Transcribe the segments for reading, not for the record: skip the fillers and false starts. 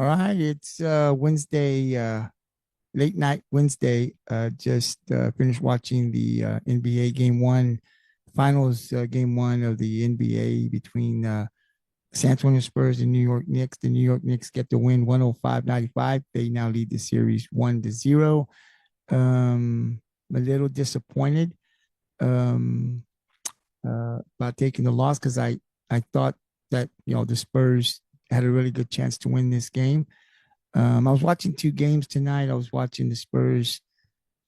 All right, it's Wednesday, late night Wednesday. Just finished watching the NBA Game One, Finals Game One of the NBA between San Antonio Spurs and New York Knicks. The New York Knicks get the win 105-95. They now lead the series 1-0. A little disappointed um, about taking the loss because I thought that the Spurs had a really good chance to win this game. I was watching two games tonight. I was watching the Spurs,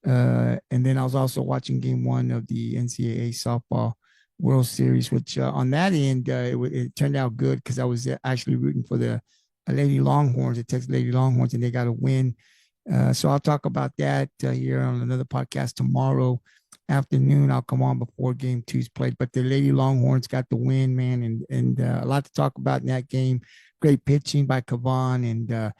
and then I was also watching Game One of the NCAA softball World Series, which on that end it turned out good because I was actually rooting for the Lady Longhorns, the Texas Lady Longhorns, and they got a win. So I'll talk about that here on another podcast tomorrow afternoon. I'll come on before Game Two's played, but the Lady Longhorns got the win, man, and a lot to talk about in that game. Great pitching by Kavan and.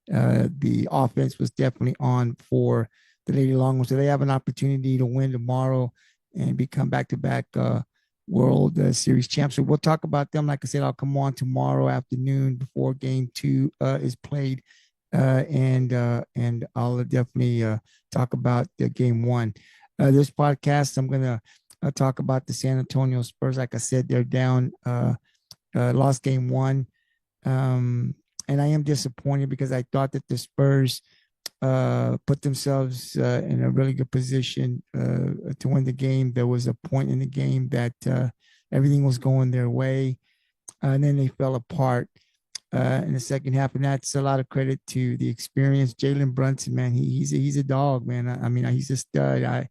The offense was definitely on for the Lady Longhorns. So they have an opportunity to win tomorrow and become back-to-back World Series champs. So we'll talk about them. Like I said, I'll come on tomorrow afternoon before Game Two is played, and I'll definitely talk about the Game One. This podcast, I'm gonna talk about the San Antonio Spurs. Like I said, they're down, lost Game One. And I am disappointed because I thought that the Spurs put themselves in a really good position to win the game. There was a point in the game that everything was going their way, and then they fell apart in the second half. And that's a lot of credit to the experience. Jalen Brunson, man, he's a dog, man. I mean, he's a stud.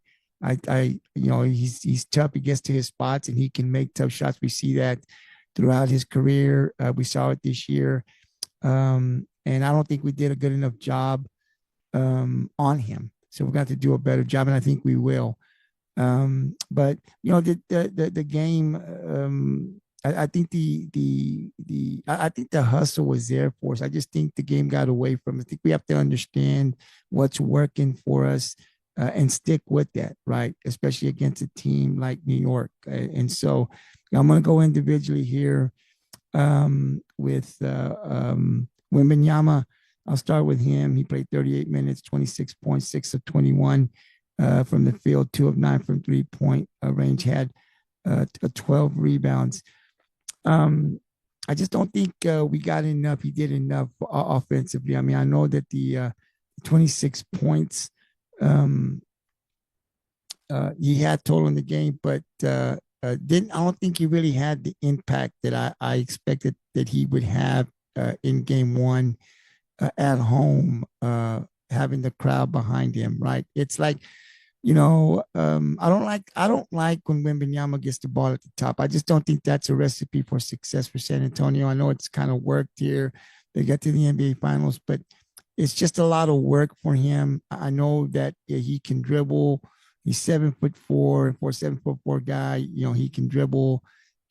He's tough. He gets to his spots and he can make tough shots. We see that throughout his career. We saw it this year. And I don't think we did a good enough job on him. So we've got to do a better job, and I think we will. But the game. I think I think the hustle was there for us. I just think the game got away from us. I think we have to understand what's working for us and stick with that, right? Especially against a team like New York. And so I'm going to go individually here with Wembanyama. I'll start with him. He played 38 minutes, 26.6 of 21 from the field, 2 of 9 from three-point range, had 12 rebounds. I just don't think we got enough. He did enough offensively. I mean, I know that the 26 points he had total in the game, but I don't think he really had the impact that I expected that he would have in Game One at home, having the crowd behind him. Right? It's like, I don't like when Wembanyama gets the ball at the top. I just don't think that's a recipe for success for San Antonio. I know it's kind of worked here. They get to the NBA Finals, but it's just a lot of work for him. I know that he can dribble. He's 7'4" for a 7'4" guy. He can dribble,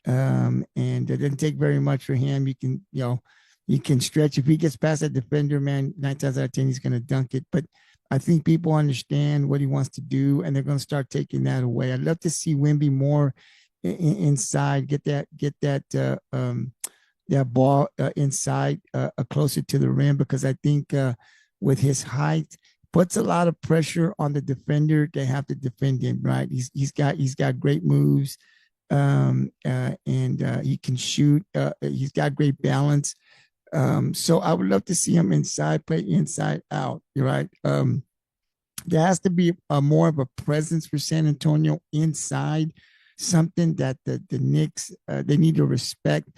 and it didn't take very much for him. He can stretch. If he gets past that defender, man, 9 times out of 10, he's going to dunk it. But I think people understand what he wants to do, and they're going to start taking that away. I'd love to see Wemby more inside, get that ball inside, closer to the rim, because I think with his height, puts a lot of pressure on the defender. They have to defend him, right? He's got great moves, and he can shoot. He's got great balance. So I would love to see him inside, play inside out, right? There has to be more of a presence for San Antonio inside, something that the Knicks they need to respect.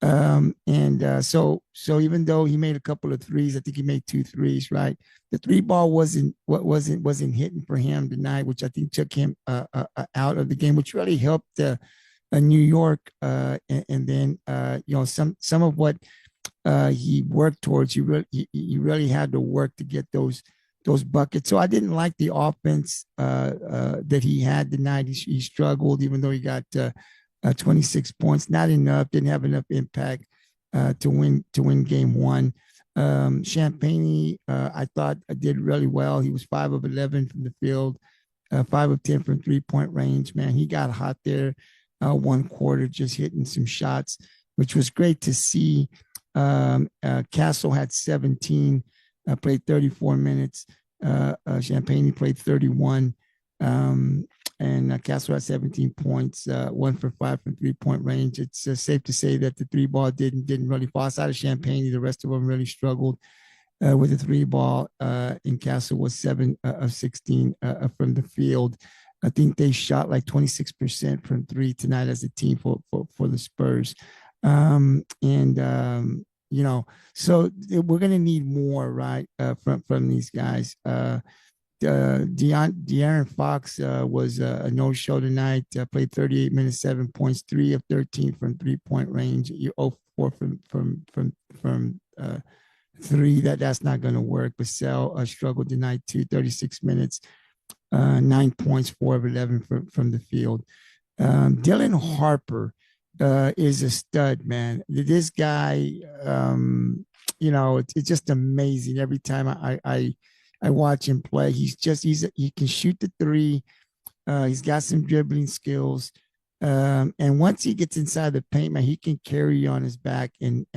So even though he made a couple of threes, I think he made 2 threes, right? The three ball wasn't hitting for him tonight, which I think took him out of the game, which really helped New York. And then some of what he worked towards, he really had to work to get those buckets. So I didn't like the offense that he had tonight. He struggled, even though he got 26 points, not enough, didn't have enough impact to win Game One. Champagne, I thought did really well. He was 5 of 11 from the field, 5 of 10 from three-point range. Man, he got hot there, one quarter, just hitting some shots, which was great to see. Castle had 17, played 34 minutes. Champagne played 31. Um, and Castle had 17 points, 1 for 5 from 3-point range. It's safe to say that the three ball didn't really fall outside of Champagne. The rest of them really struggled with the three ball. And Castle was 7 of 16 from the field. I think they shot like 26% from three tonight as a team for the Spurs. And so we're gonna need more, right, from these guys. De'Aaron Fox was a no-show tonight. Played 38 minutes, 7 points, 3 of 13 from 3-point range. You 0 4 from three. That's not going to work. Vassell struggled tonight too. 36 minutes, 9 points, 4 of 11 from the field. Dylan Harper is a stud, man. This guy, it's just amazing every time I watch him play. He can shoot the three. He's got some dribbling skills. And once he gets inside the paint, man, he can carry you on his back and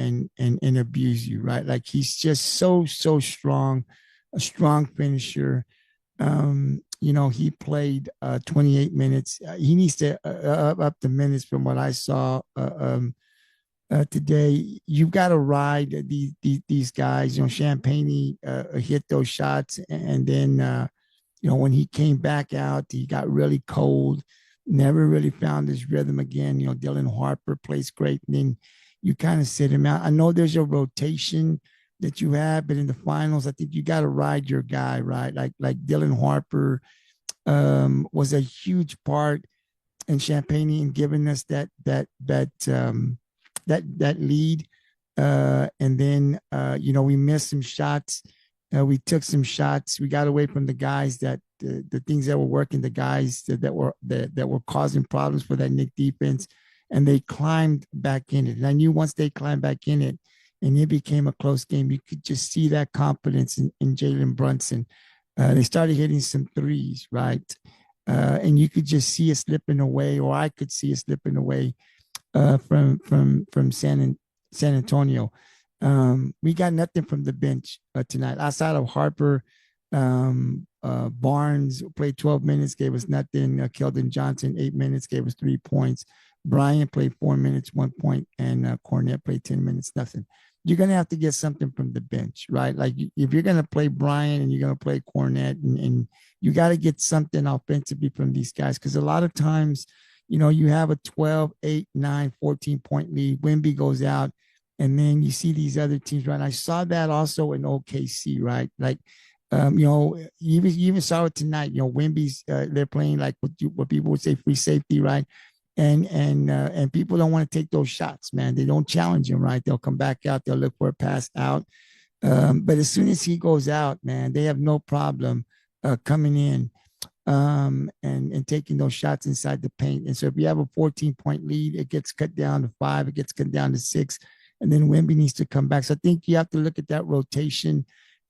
abuse you, right? Like he's just so strong, a strong finisher. He played 28 minutes. He needs to up the minutes from what I saw today. You've got to ride these guys. Champagne hit those shots, and then when he came back out, he got really cold. Never really found his rhythm again. Dylan Harper plays great, and then you kind of sit him out. I know there's a rotation that you have, but in the finals, I think you got to ride your guy, right? Like Dylan Harper was a huge part in Champagne in giving us that lead. And then we missed some shots. We took some shots. We got away from the guys that the things that were working, the guys that were causing problems for that Knicks defense, and they climbed back in it. And I knew once they climbed back in it, and it became a close game, you could just see that confidence in Jalen Brunson. They started hitting some threes, right? And you could just see it slipping away, or I could see it slipping away from San Antonio. We got nothing from the bench tonight outside of Harper. Barnes played 12 minutes, gave us nothing. Keldon Johnson, 8 minutes, gave us 3 points. Bryant played 4 minutes, 1 point, and Cornette played 10 minutes, nothing. You're going to have to get something from the bench, right? Like if you're going to play Bryant and you're going to play Cornette, and you got to get something offensively from these guys, because a lot of times, you have a 12, 8, 9, 14-point lead. Wemby goes out, and then you see these other teams, right? I saw that also in OKC, right? Like, you even saw it tonight. Wemby's they're playing like what people would say free safety, right? And people don't want to take those shots, man. They don't challenge him, right? They'll come back out. They'll look for a pass out. But as soon as he goes out, man, they have no problem coming in and taking those shots inside the paint. And so if you have a 14-point lead, it gets cut down to 5. It gets cut down to 6. And then Wemby needs to come back. So I think you have to look at that rotation.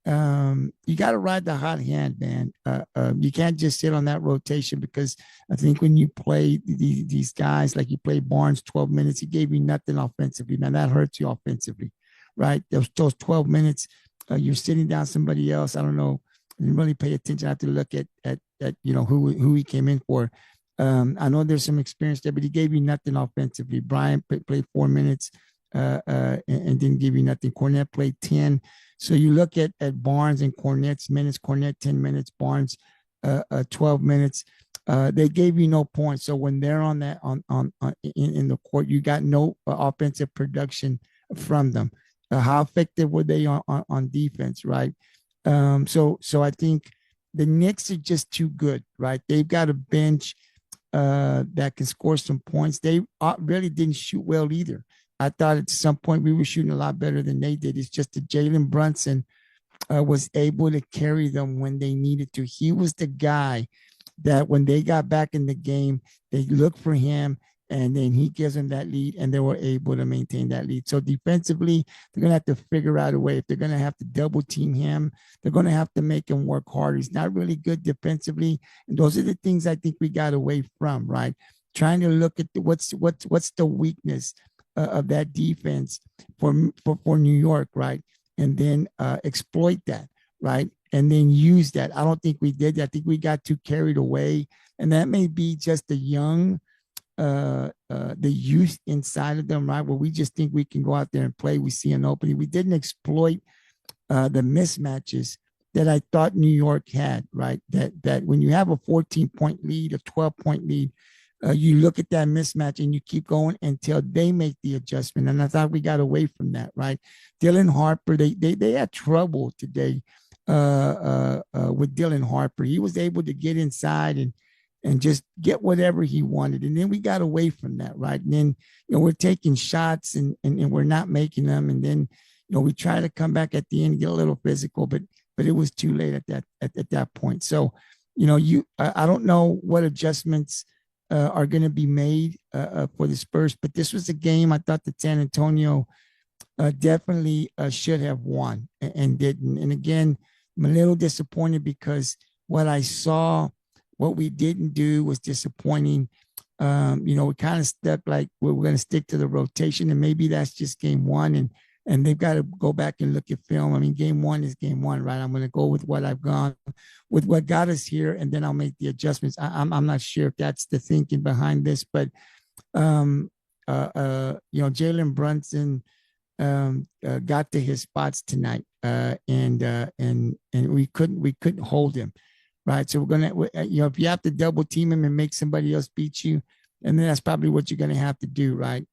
You got to ride the hot hand, man. You can't just sit on that rotation, because I think when you play these guys, like you play Barnes 12 minutes, he gave you nothing offensively. Man, that hurts you offensively, right? Those 12 minutes, you're sitting down somebody else. I don't know. I didn't really pay attention. I have to look at who he came in for. I know there's some experience there, but he gave you nothing offensively. Bryant played 4 minutes and didn't give you nothing. Cornette played 10. So you look at Barnes and Cornette's minutes. Cornette 10 minutes, Barnes 12 minutes. They gave you no points. So when they're on that in the court, you got no offensive production from them. How effective were they on defense, right? So I think the Knicks are just too good, right? They've got a bench that can score some points. They really didn't shoot well either. I thought at some point we were shooting a lot better than they did. It's just that Jalen Brunson was able to carry them when they needed to. He was the guy that when they got back in the game, they looked for him, and then he gives them that lead, and they were able to maintain that lead. So defensively, they're going to have to figure out a way. If they're going to have to double team him, they're going to have to make him work hard. He's not really good defensively, and those are the things I think we got away from, right? Trying to look at what's the weakness of that defense for New York, right? And then exploit that, right? And then use that. I don't think we did that. I think we got too carried away, and that may be just the youth inside of them, right? Where we just think we can go out there and play. We see an opening. We didn't exploit the mismatches that I thought New York had, right? That when you have a 14-point lead, a 12-point lead, you look at that mismatch and you keep going until they make the adjustment. And I thought we got away from that, right? Dylan Harper, they had trouble today with Dylan Harper. He was able to get inside and just get whatever he wanted. And then we got away from that, right? And then, we're taking shots and we're not making them. And then, we try to come back at the end, get a little physical, but it was too late at that point. So, I don't know what adjustments are going to be made for the Spurs, but this was a game I thought that San Antonio definitely should have won and didn't. And again, I'm a little disappointed because what I saw, what we didn't do was disappointing. We kind of stuck like we're going to stick to the rotation, and maybe that's just game one, and they've got to go back and look at film. I mean, game one is game one, right? I'm going to go with what I've gone with, what got us here, and then I'll make the adjustments. I'm not sure if that's the thinking behind this, but Jalen Brunson got to his spots tonight, and we couldn't hold him, right? So we're gonna, if you have to double team him and make somebody else beat you, and then that's probably what you're gonna have to do, right?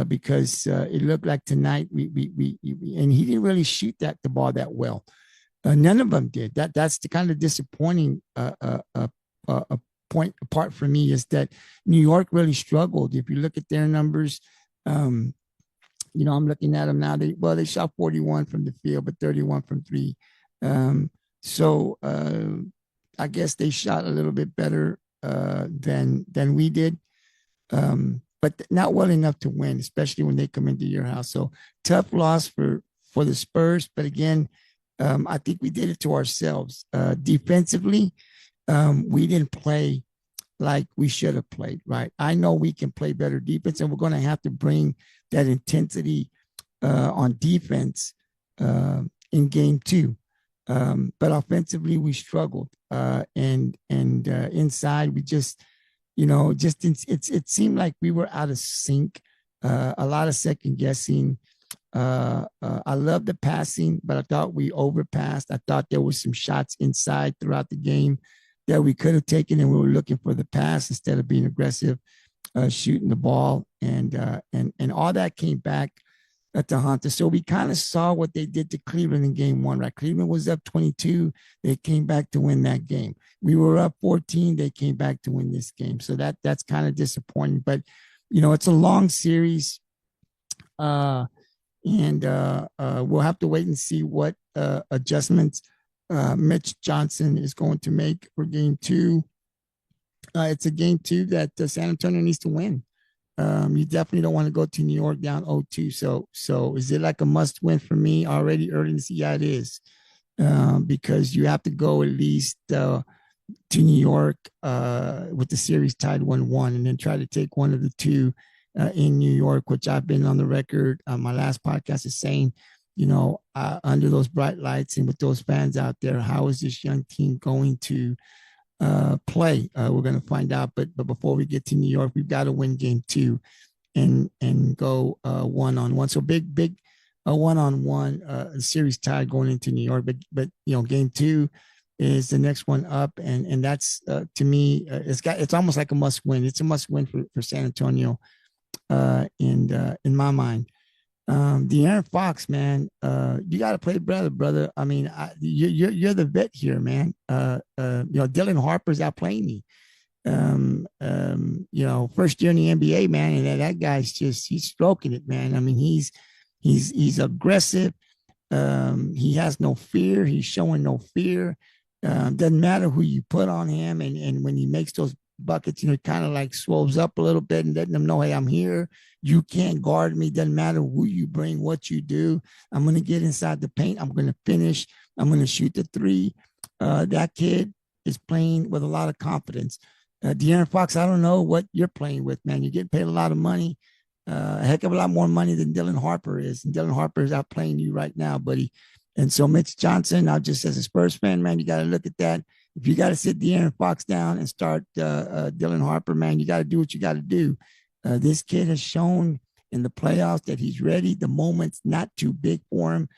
Because it looked like tonight we and he didn't really shoot the ball that well. None of them did. That's the kind of disappointing point apart from me is that New York really struggled. If you look at their numbers, I'm looking at them now. They shot 41 from the field, but 31 from three. So I guess they shot a little bit better than we did. But not well enough to win, especially when they come into your house. So tough loss for the Spurs. But again, I think we did it to ourselves. Defensively, we didn't play like we should have played, right? I know we can play better defense, and we're going to have to bring that intensity on defense in game two. But offensively, we struggled. And inside, we just – it seemed like we were out of sync, a lot of second guessing. I love the passing, but I thought we overpassed. I thought there were some shots inside throughout the game that we could have taken, and we were looking for the pass instead of being aggressive, shooting the ball, and all that came back to haunt us. So we kind of saw what they did to Cleveland in game one, right? Cleveland was up 22. They came back to win that game. We were up 14. They came back to win this game. So that's kind of disappointing. But, it's a long series. And we'll have to wait and see what adjustments Mitch Johnson is going to make for game two. It's a game two that San Antonio needs to win. You definitely don't want to go to New York down 0-2. So is it like a must win for me already early in the season? Yeah, it is. Because you have to go at least to New York with the series tied 1-1, and then try to take one of the two in New York, which I've been on the record. My last podcast is saying, under those bright lights and with those fans out there, how is this young team going to play? We're going to find out. But before we get to New York, we've got to win game two and go one-on-one. So big one-on-one series tie going into New York. But game two is the next one up, and that's to me it's almost like a must win. It's a must win for San Antonio in my mind. De'Aaron Fox, man, you got to play brother. I mean, you're the vet here, man. Dylan Harper's outplaying me. First year in the NBA, man, and that guy's he's stroking it, man. I mean, he's aggressive. He has no fear. He's showing no fear. Doesn't matter who you put on him, and when he makes those buckets, he kind of like swells up a little bit and letting them know, hey, I'm here. You can't guard me. Doesn't matter who you bring, what you do. I'm going to get inside the paint. I'm going to finish. I'm going to shoot the three. That kid is playing with a lot of confidence. De'Aaron Fox, I don't know what you're playing with, man. You're getting paid a lot of money. a heck of a lot more money than Dylan Harper is. And Dylan Harper is outplaying you right now, buddy. And so Mitch Johnson, now just as a Spurs fan, man, you got to look at that. If you got to sit De'Aaron Fox down and start Dylan Harper, man, you got to do what you got to do. This kid has shown in the playoffs that he's ready. The moment's not too big for him.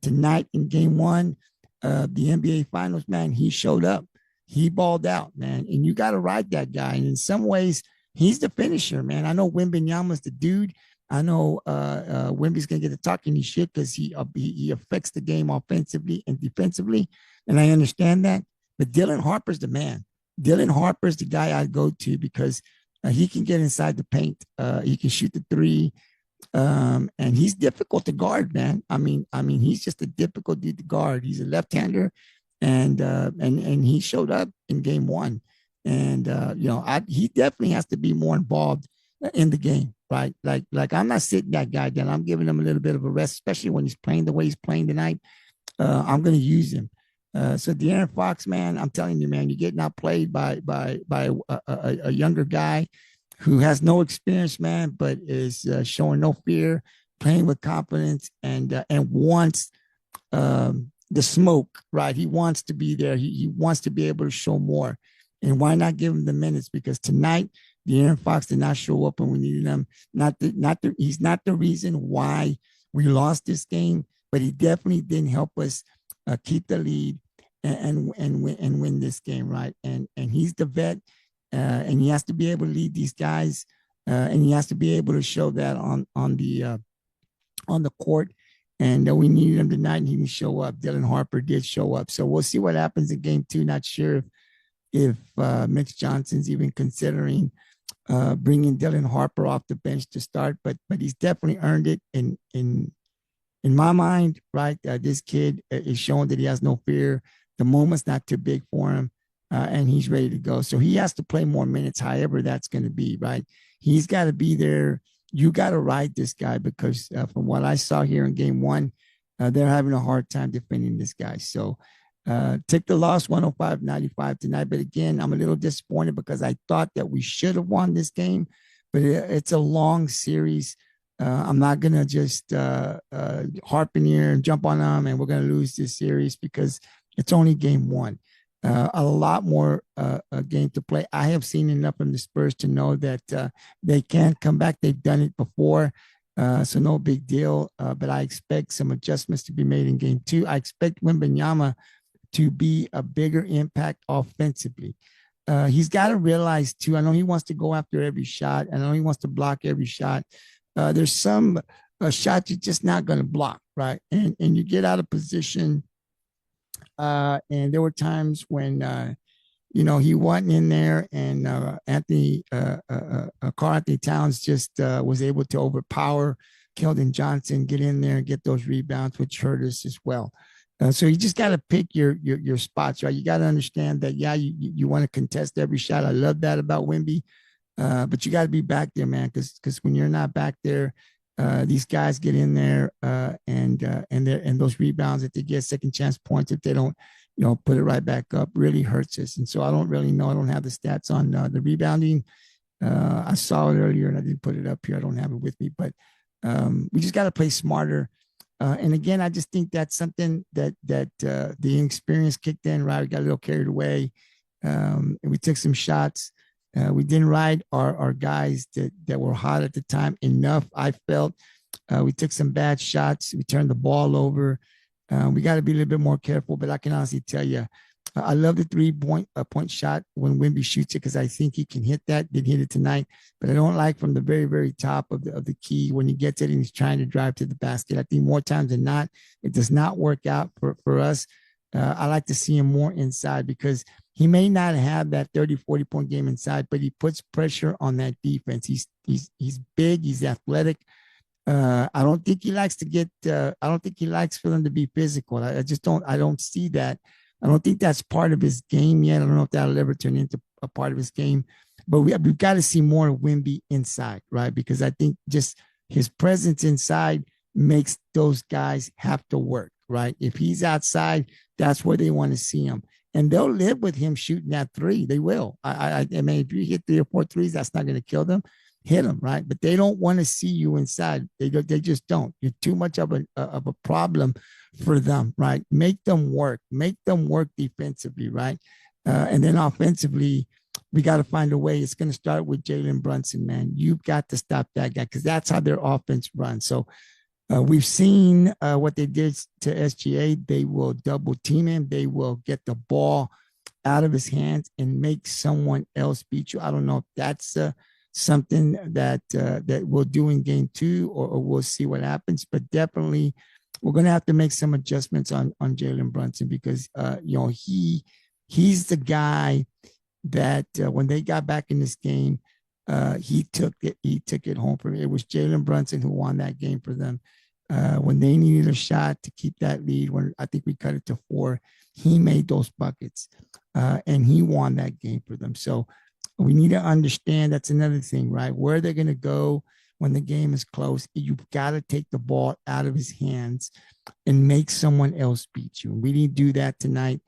Tonight in game one, the NBA Finals, man, he showed up. He balled out, man. And you got to ride that guy. And in some ways, he's the finisher, man. I know Wembanyama's the dude. I know Wemby's going to get the talking shit because he affects the game offensively and defensively. And I understand that. But Dylan Harper's the man. Dylan Harper's the guy I go to because he can get inside the paint. He can shoot the three. And he's difficult to guard, man. I mean, he's just a difficult dude to guard. He's a left-hander, and he showed up in game one. And he definitely has to be more involved in the game, right? Like I'm not sitting that guy down. I'm giving him a little bit of a rest, especially when he's playing the way he's playing tonight. I'm going to use him. So De'Aaron Fox, man, I'm telling you, man, you're getting outplayed by a younger guy who has no experience, man, but is showing no fear, playing with confidence, and wants the smoke, right? He wants to be there. He wants to be able to show more. And why not give him the minutes? Because tonight, De'Aaron Fox did not show up when we needed him. He's not the reason why we lost this game, but he definitely didn't help us keep the lead and win this game, right? And he's the vet, and he has to be able to lead these guys, and he has to be able to show that on the court. And we needed him tonight, and he didn't show up. Dylan Harper did show up, so we'll see what happens in game two. Not sure if Mitch Johnson's even considering bringing Dylan Harper off the bench to start, but he's definitely earned it in my mind, right? This kid is showing that he has no fear. The moment's not too big for him, and he's ready to go. So he has to play more minutes, however that's going to be, right? He's got to be there. You got to ride this guy because from what I saw here in game one, they're having a hard time defending this guy. So take the loss 105-95 tonight. But again, I'm a little disappointed because I thought that we should have won this game, but it's a long series. I'm not going to just harp in here and jump on them and we're going to lose this series because it's only game one. A lot more game to play. I have seen enough from the Spurs to know that they can come back. They've done it before, so no big deal. But I expect some adjustments to be made in game two. I expect Wembanyama to be a bigger impact offensively. He's got to realize too, I know he wants to go after every shot. I know he wants to block every shot. There's some shots you're just not going to block, right? And you get out of position. And there were times when, he wasn't in there and Karl Anthony Towns just was able to overpower Keldon Johnson, get in there and get those rebounds, which hurt us as well. So you just got to pick your spots, right? You got to understand that, yeah, you want to contest every shot. I love that about Wemby, but you got to be back there, man, because when you're not back there, these guys get in there and those rebounds, if they get second chance points, if they don't, put it right back up, really hurts us. And so I don't really know. I don't have the stats on the rebounding. I saw it earlier and I didn't put it up here. I don't have it with me, but we just got to play smarter. And again, I just think that's something that the inexperience kicked in, right? We got a little carried away. And we took some shots. We didn't ride our guys that were hot at the time enough, I felt. We took some bad shots. We turned the ball over. We got to be a little bit more careful, but I can honestly tell you, I love the 3-point shot when Wemby shoots it because I think he can hit that. Didn't hit it tonight, but I don't like from the very, very top of the key when he gets it and he's trying to drive to the basket. I think more times than not, it does not work out for us. I like to see him more inside because he may not have that 30, 40-point game inside, but he puts pressure on that defense. He's big. He's athletic. I don't think he likes to get. I don't think he likes for them to be physical. I just don't. I don't see that. I don't think that's part of his game yet. I don't know if that'll ever turn into a part of his game. But we've got to see more of Wemby inside, right? Because I think just his presence inside makes those guys have to work, right? If he's outside, that's where they want to see him. And they'll live with him shooting that three. They will. I mean, if you hit 3 or 4 threes, that's not going to kill them. hit them, right? But they don't want to see you inside. They just don't. You're too much of a problem for them, right? Make them work. Make them work defensively, right? And then offensively, we got to find a way. It's going to start with Jalen Brunson, man. You've got to stop that guy because that's how their offense runs. So we've seen what they did to SGA. They will double team him. They will get the ball out of his hands and make someone else beat you. I don't know if that's something that we'll do in game two, or we'll see what happens. But definitely, we're going to have to make some adjustments on Jalen Brunson because he's the guy that when they got back in this game, he took it home for me. It was Jalen Brunson who won that game for them. When they needed a shot to keep that lead, when I think we cut it to 4, he made those buckets, and he won that game for them. So we need to understand that's another thing, right? Where they're going to go when the game is close. You've got to take the ball out of his hands and make someone else beat you. We need to do that tonight.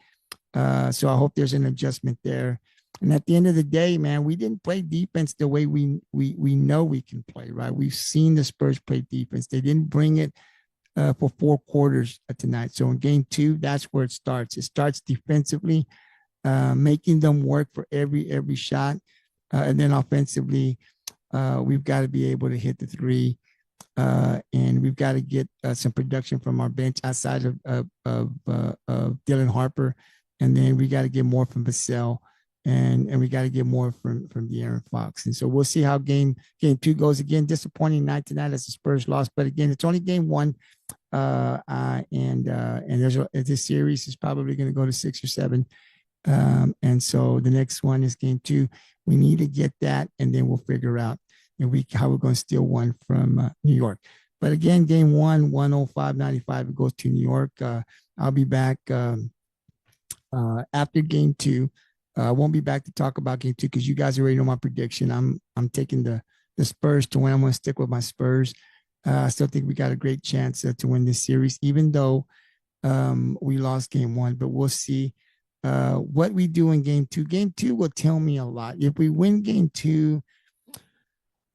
So I hope there's an adjustment there. And at the end of the day, man, we didn't play defense the way we know we can play, right? We've seen the Spurs play defense. They didn't bring it for 4 quarters tonight. So in game 2, that's where it starts. It starts defensively, making them work for every shot. And then offensively, we've got to be able to hit the 3. And we've got to get some production from our bench outside of Dylan Harper. And then we got to get more from Vassell. And we got to get more from De'Aaron Fox. And so we'll see how game 2 goes. Again, disappointing night tonight as the Spurs lost. But again, it's only game 1. And this series is probably going to go to 6 or 7. And so the next one is game 2. We need to get that, and then we'll figure out how we're going to steal one from New York. But again, game 1, 105.95, it goes to New York. I'll be back after game 2. I won't be back to talk about game 2 because you guys already know my prediction. I'm taking the Spurs to win. I'm going to stick with my Spurs. I still think we got a great chance to win this series, even though we lost game 1. But we'll see what we do in game 2. Game 2 will tell me a lot. If we win game 2,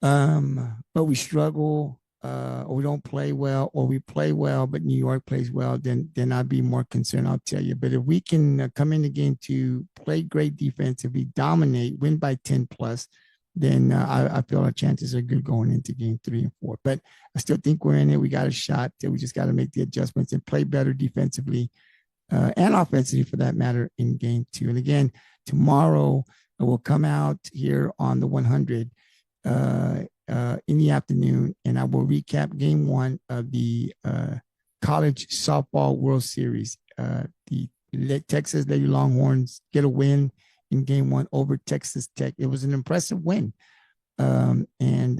but we struggle, or we don't play well, or we play well, but New York plays well, then I'd be more concerned, I'll tell you. But if we can come into game 2, play great defense, if we dominate, win by 10 plus, then I feel our chances are good going into game 3 and 4. But I still think we're in it. We got a shot. We just got to make the adjustments and play better defensively and offensively, for that matter, in game 2. And again, tomorrow we'll come out here on the 100 in the afternoon, and I will recap game 1 of the college softball World Series. The Texas Lady Longhorns get a win in game 1 over Texas Tech. It was an impressive win. And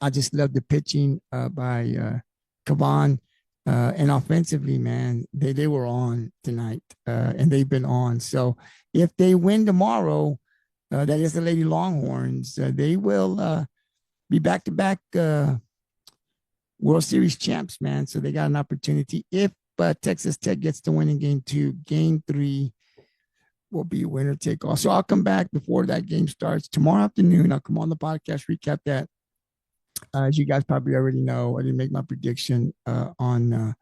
I just love the pitching by Caban. And offensively, man, they were on tonight, and they've been on. So if they win tomorrow, that is the Lady Longhorns, they will be back-to-back World Series champs, man. So they got an opportunity. If Texas Tech gets the win in game 2, game 3 will be winner take all. So I'll come back before that game starts tomorrow afternoon. I'll come on the podcast, recap that. As you guys probably already know, I didn't make my prediction on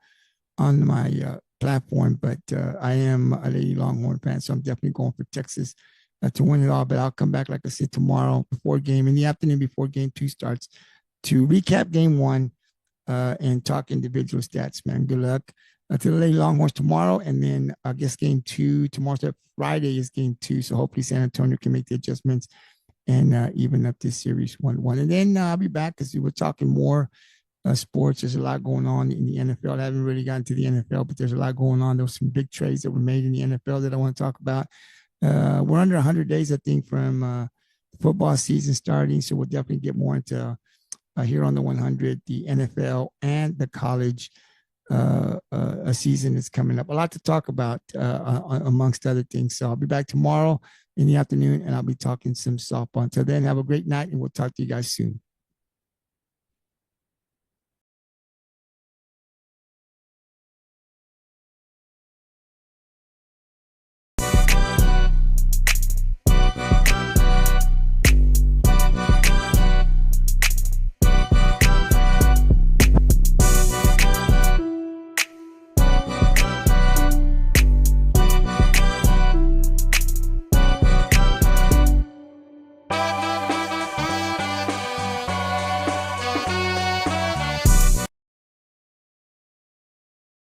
my platform, but I am a Lady Longhorn fan, so I'm definitely going for Texas to win it all. But I'll come back, like I said, tomorrow before game, in the afternoon before game 2 starts, to recap game 1 and talk individual stats, man. Good luck to the Lady Longhorns tomorrow. And then I guess game 2 tomorrow, so Friday is game 2. So hopefully San Antonio can make the adjustments and even up this series 1-1. And then I'll be back because we're talking more sports. There's a lot going on in the NFL. I haven't really gotten to the NFL, but there's a lot going on. There were some big trades that were made in the NFL that I want to talk about. We're under 100 days, I think, from football season starting. So we'll definitely get more into here on the 100, the NFL and the college a season is coming up. A lot to talk about amongst other things. So I'll be back tomorrow in the afternoon, and I'll be talking some softball. Until then, have a great night, and we'll talk to you guys soon.